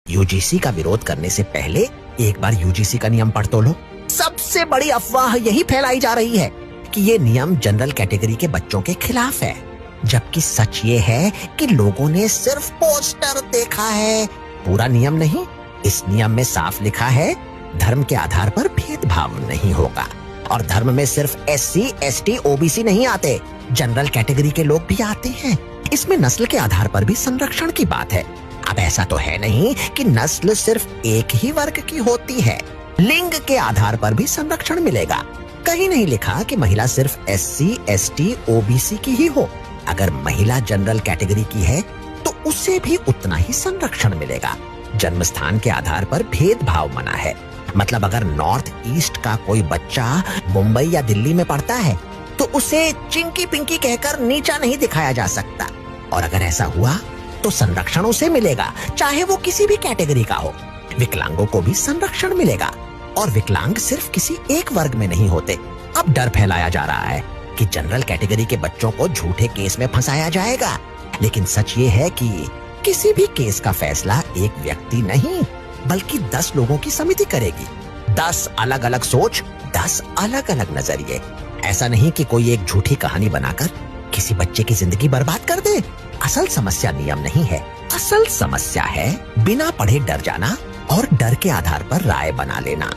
UGC का विरोध करने से पहले एक बार यूजीसी का नियम पढ़ तो लो। सबसे बड़ी अफवाह यही फैलाई जा रही है कि ये नियम जनरल कैटेगरी के बच्चों के खिलाफ है, जबकि सच ये है कि लोगों ने सिर्फ पोस्टर देखा है, पूरा नियम नहीं। इस नियम में साफ लिखा है धर्म के आधार पर भेदभाव नहीं होगा, और धर्म में सिर्फ एससी, एसटी, ओबीसी नहीं आते, जनरल कैटेगरी के लोग भी आते हैं। इसमें नस्ल के आधार पर भी संरक्षण की बात है। अब ऐसा तो है नहीं कि नस्ल सिर्फ एक ही वर्ग की होती है, लिंग के आधार पर भी संरक्षण मिलेगा। कहीं नहीं लिखा कि महिला सिर्फ एससी, एसटी, ओबीसी की ही हो। अगर महिला जनरल कैटेगरी की है तो उसे भी उतना ही संरक्षण मिलेगा। जन्म स्थान के आधार पर भेदभाव मना है, मतलब अगर नॉर्थ ईस्ट का कोई बच्चा मुंबई या दिल्ली में पढ़ता है तो उसे चिंकी पिंकी कहकर नीचा नहीं दिखाया जा सकता, और अगर ऐसा हुआ तो संरक्षण उसे मिलेगा, चाहे वो किसी भी कैटेगरी का हो। विकलांगों को भी संरक्षण मिलेगा, और विकलांग सिर्फ किसी एक वर्ग में नहीं होते। अब डर फैलाया जा रहा है कि जनरल कैटेगरी के बच्चों को झूठे केस में फंसाया जाएगा, लेकिन सच ये है कि किसी भी केस का फैसला एक व्यक्ति नहीं बल्कि 10 लोगों की समिति करेगी। 10 अलग अलग सोच, 10 अलग अलग नजरिए। ऐसा नहीं कि कोई एक झूठी कहानी बनाकर किसी बच्चे की जिंदगी बर्बाद कर दे। असल समस्या नियम नहीं है, असल समस्या है बिना पढ़े डर जाना और डर के आधार पर राय बना लेना।